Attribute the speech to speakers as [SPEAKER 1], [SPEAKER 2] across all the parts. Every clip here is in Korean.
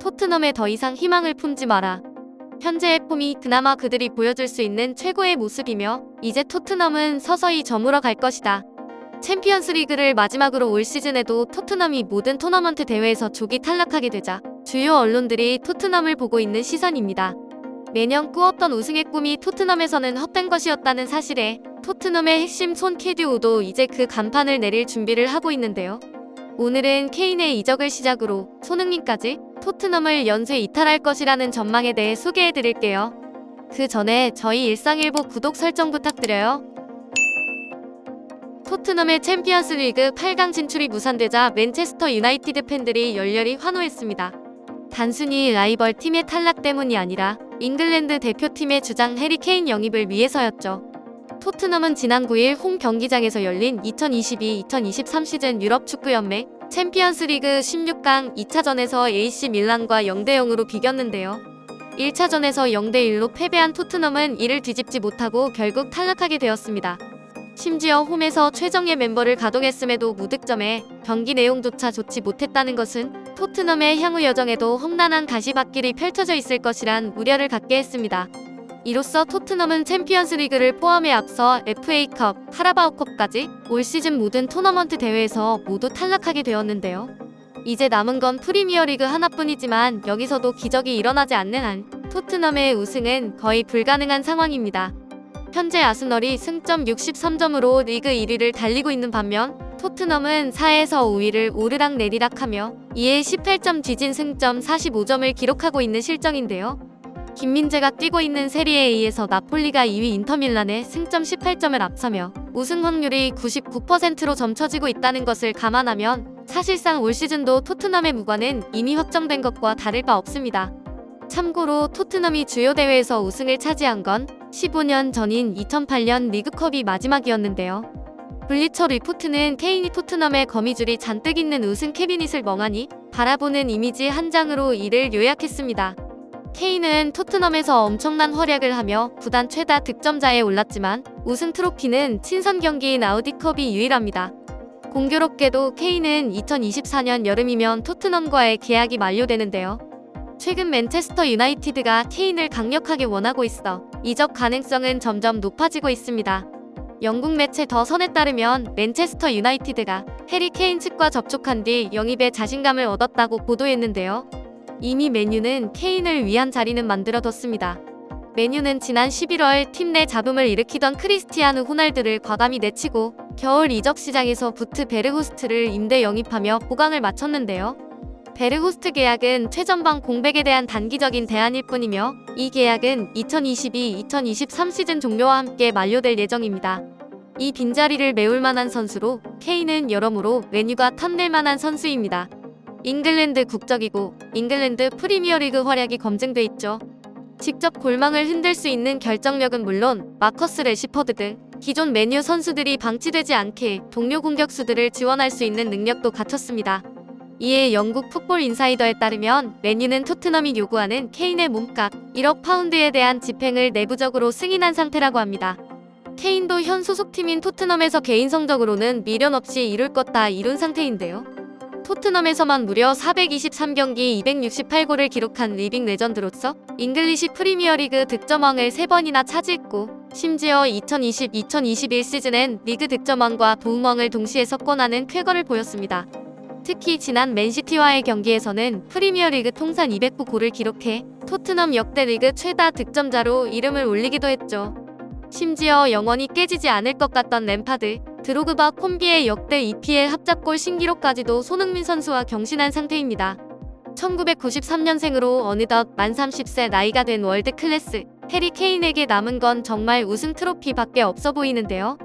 [SPEAKER 1] 토트넘에 더 이상 희망을 품지 마라. 현재의 폼이 그나마 그들이 보여줄 수 있는 최고의 모습이며 이제 토트넘은 서서히 저물어 갈 것이다. 챔피언스 리그를 마지막으로 올 시즌에도 토트넘이 모든 토너먼트 대회에서 조기 탈락하게 되자 주요 언론들이 토트넘을 보고 있는 시선입니다. 매년 꾸었던 우승의 꿈이 토트넘에서는 헛된 것이었다는 사실에 토트넘의 핵심 손 캐디오도 이제 그 간판을 내릴 준비를 하고 있는데요. 오늘은 케인의 이적을 시작으로 손흥민까지 토트넘을 연쇄 이탈할 것이라는 전망에 대해 소개해드릴게요. 그 전에 저희 일상일보 구독 설정 부탁드려요. 토트넘의 챔피언스 리그 8강 진출이 무산되자 맨체스터 유나이티드 팬들이 열렬히 환호했습니다. 단순히 라이벌 팀의 탈락 때문이 아니라 잉글랜드 대표팀의 주장 해리 케인 영입을 위해서였죠. 토트넘은 지난 9일 홈 경기장에서 열린 2022-2023 시즌 유럽 축구연맹 챔피언스 리그 16강 2차전에서 AC 밀란과 0대0으로 비겼는데요. 1차전에서 0대1로 패배한 토트넘은 이를 뒤집지 못하고 결국 탈락하게 되었습니다. 심지어 홈에서 최정예 멤버를 가동했음에도 무득점에 경기 내용조차 좋지 못했다는 것은 토트넘의 향후 여정에도 험난한 가시밭길이 펼쳐져 있을 것이란 우려를 갖게 했습니다. 이로써 토트넘은 챔피언스 리그를 포함해 앞서 FA컵, 카라바오컵까지 올 시즌 모든 토너먼트 대회에서 모두 탈락하게 되었는데요. 이제 남은 건 프리미어리그 하나뿐이지만 여기서도 기적이 일어나지 않는 한 토트넘의 우승은 거의 불가능한 상황입니다. 현재 아스널이 승점 63점으로 리그 1위를 달리고 있는 반면 토트넘은 4에서 5위를 오르락내리락하며 이에 18점 뒤진 승점 45점을 기록하고 있는 실정인데요. 김민재가 뛰고 있는 세리에-A에서 나폴리가 2위 인터밀란에 승점 18점을 앞서며 우승 확률이 99%로 점쳐지고 있다는 것을 감안하면 사실상 올 시즌도 토트넘의 무관은 이미 확정된 것과 다를 바 없습니다. 참고로 토트넘이 주요 대회에서 우승을 차지한 건 15년 전인 2008년 리그컵이 마지막이었는데요. 블리처 리포트는 케인이 토트넘의 거미줄이 잔뜩 있는 우승 캐비닛을 멍하니 바라보는 이미지 한 장으로 이를 요약했습니다. 케인은 토트넘에서 엄청난 활약을 하며 구단 최다 득점자에 올랐지만 우승 트로피는 친선 경기인 아우디컵이 유일합니다. 공교롭게도 케인은 2024년 여름이면 토트넘과의 계약이 만료되는데요. 최근 맨체스터 유나이티드가 케인을 강력하게 원하고 있어 이적 가능성은 점점 높아지고 있습니다. 영국 매체 더 선에 따르면 맨체스터 유나이티드가 해리 케인 측과 접촉한 뒤 영입에 자신감을 얻었다고 보도했는데요. 이미 맨유는 케인을 위한 자리는 만들어뒀습니다. 맨유는 지난 11월 팀 내 잡음을 일으키던 크리스티아누 호날두를 과감히 내치고 겨울 이적 시장에서 부트 베르호스트를 임대 영입하며 보강을 마쳤는데요. 베르호스트 계약은 최전방 공백에 대한 단기적인 대안일 뿐이며 이 계약은 2022-2023 시즌 종료와 함께 만료될 예정입니다. 이 빈자리를 메울 만한 선수로 케인은 여러모로 맨유가 탐낼 만한 선수입니다. 잉글랜드 국적이고 잉글랜드 프리미어리그 활약이 검증돼 있죠. 직접 골망을 흔들 수 있는 결정력은 물론 마커스 레시퍼드 등 기존 맨유 선수들이 방치되지 않게 동료 공격수들을 지원할 수 있는 능력도 갖췄습니다. 이에 영국 풋볼 인사이더에 따르면 맨유는 토트넘이 요구하는 케인의 몸값 1억 파운드에 대한 집행을 내부적으로 승인한 상태라고 합니다. 케인도 현 소속팀인 토트넘에서 개인 성적으로는 미련 없이 이룰 것 다 이룬 상태인데요. 토트넘에서만 무려 423경기 268골을 기록한 리빙 레전드로서 잉글리시 프리미어리그 득점왕을 3번이나 차지했고 심지어 2020-2021 시즌엔 리그 득점왕과 도움왕을 동시에 석권하는 쾌거를 보였습니다. 특히 지난 맨시티와의 경기에서는 프리미어리그 통산 209골을 기록해 토트넘 역대 리그 최다 득점자로 이름을 올리기도 했죠. 심지어 영원히 깨지지 않을 것 같던 램파드, 드로그바 콤비의 역대 EPL 합작골 신기록까지도 손흥민 선수와 경신한 상태입니다. 1993년생으로 어느덧 만 30세 나이가 된 월드 클래스 해리 케인에게 남은 건 정말 우승 트로피밖에 없어 보이는데요.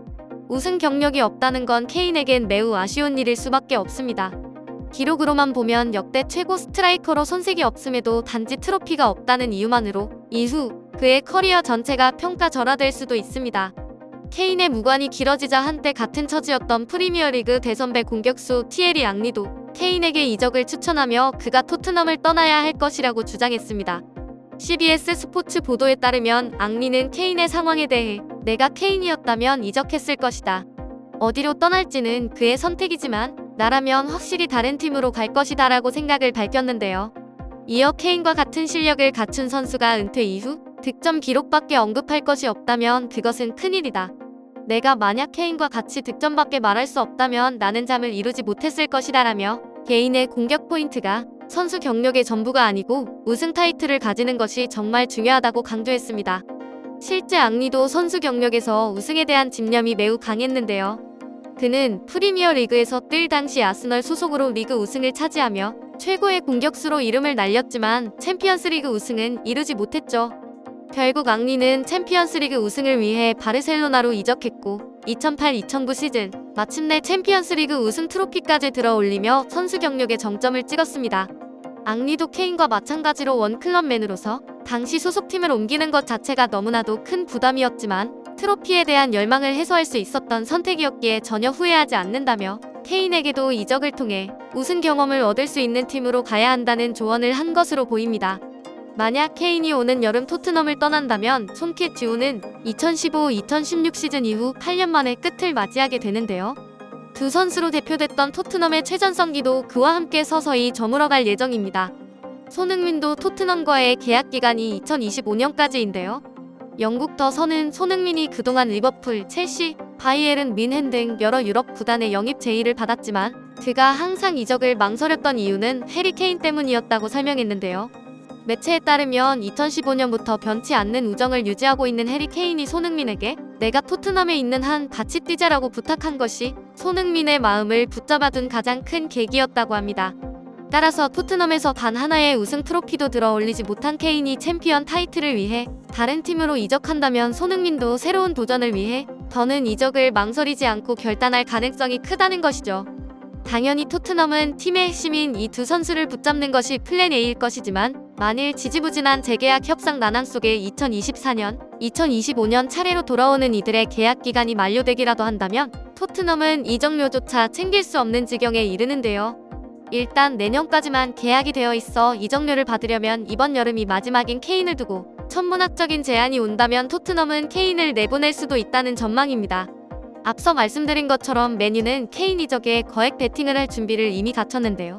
[SPEAKER 1] 우승 경력이 없다는 건 케인에겐 매우 아쉬운 일일 수밖에 없습니다. 기록으로만 보면 역대 최고 스트라이커로 손색이 없음에도 단지 트로피가 없다는 이유만으로 이후 그의 커리어 전체가 평가절하될 수도 있습니다. 케인의 무관이 길어지자 한때 같은 처지였던 프리미어리그 대선배 공격수 티에리 앙리도 케인에게 이적을 추천하며 그가 토트넘을 떠나야 할 것이라고 주장했습니다. CBS 스포츠 보도에 따르면 앙리는 케인의 상황에 대해 내가 케인이었다면 이적했을 것이다. 어디로 떠날지는 그의 선택이지만 나라면 확실히 다른 팀으로 갈 것이다 라고 생각을 밝혔는데요. 이어 케인과 같은 실력을 갖춘 선수가 은퇴 이후 득점 기록밖에 언급할 것이 없다면 그것은 큰일이다. 내가 만약 케인과 같이 득점밖에 말할 수 없다면 나는 잠을 이루지 못했을 것이다라며 개인의 공격 포인트가 선수 경력의 전부가 아니고 우승 타이틀을 가지는 것이 정말 중요하다고 강조했습니다. 실제 앙리도 선수 경력에서 우승에 대한 집념이 매우 강했는데요. 그는 프리미어 리그에서 뛸 당시 아스널 소속으로 리그 우승을 차지하며 최고의 공격수로 이름을 날렸지만 챔피언스리그 우승은 이루지 못했죠. 결국 앙리는 챔피언스리그 우승을 위해 바르셀로나로 이적했고 2008-2009 시즌 마침내 챔피언스리그 우승 트로피까지 들어올리며 선수 경력의 정점을 찍었습니다. 앙리도 케인과 마찬가지로 원클럽맨으로서 당시 소속팀을 옮기는 것 자체가 너무나도 큰 부담이었지만 트로피에 대한 열망을 해소할 수 있었던 선택이었기에 전혀 후회하지 않는다며 케인에게도 이적을 통해 우승 경험을 얻을 수 있는 팀으로 가야 한다는 조언을 한 것으로 보입니다. 만약 케인이 오는 여름 토트넘을 떠난다면 손킷 듀오는 2015-2016 시즌 이후 8년 만에 끝을 맞이하게 되는데요. 두 선수로 대표됐던 토트넘의 최전성기도 그와 함께 서서히 저물어갈 예정입니다. 손흥민도 토트넘과의 계약 기간이 2025년까지인데요. 영국 더 선은 손흥민이 그동안 리버풀, 첼시, 바이에른 뮌헨 등 여러 유럽 구단의 영입 제의를 받았지만 그가 항상 이적을 망설였던 이유는 해리 케인 때문이었다고 설명했는데요. 매체에 따르면 2015년부터 변치 않는 우정을 유지하고 있는 해리 케인이 손흥민에게 내가 토트넘에 있는 한 같이 뛰자라고 부탁한 것이 손흥민의 마음을 붙잡아둔 가장 큰 계기였다고 합니다. 따라서 토트넘에서 단 하나의 우승 트로피도 들어올리지 못한 케인이 챔피언 타이틀을 위해 다른 팀으로 이적한다면 손흥민도 새로운 도전을 위해 더는 이적을 망설이지 않고 결단할 가능성이 크다는 것이죠. 당연히 토트넘은 팀의 핵심인 이 두 선수를 붙잡는 것이 플랜 A일 것이지만 만일 지지부진한 재계약 협상 난항 속에 2024년, 2025년 차례로 돌아오는 이들의 계약 기간이 만료되기라도 한다면 토트넘은 이적료조차 챙길 수 없는 지경에 이르는데요. 일단 내년까지만 계약이 되어 있어 이적료를 받으려면 이번 여름이 마지막인 케인을 두고 천문학적인 제안이 온다면 토트넘은 케인을 내보낼 수도 있다는 전망입니다. 앞서 말씀드린 것처럼 맨유는 케인 이적에 거액 베팅을 할 준비를 이미 갖췄는데요.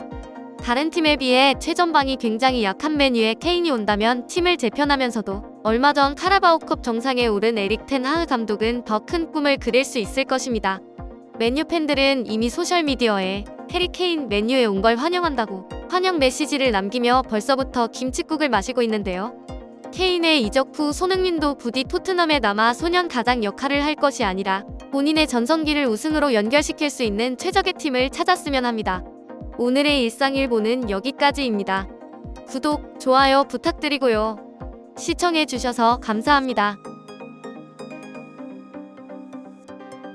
[SPEAKER 1] 다른 팀에 비해 최전방이 굉장히 약한 맨유에 케인이 온다면 팀을 재편하면서도 얼마 전 카라바오컵 정상에 오른 에릭 텐 하흐 감독은 더 큰 꿈을 그릴 수 있을 것입니다. 맨유 팬들은 이미 소셜미디어에 해리 케인 맨유에 온 걸 환영한다고 환영 메시지를 남기며 벌써부터 김칫국을 마시고 있는데요. 케인의 이적 후 손흥민도 부디 토트넘에 남아 소년 가장 역할을 할 것이 아니라 본인의 전성기를 우승으로 연결시킬 수 있는 최적의 팀을 찾았으면 합니다. 오늘의 일상일보는 여기까지입니다. 구독, 좋아요 부탁드리고요. 시청해주셔서 감사합니다.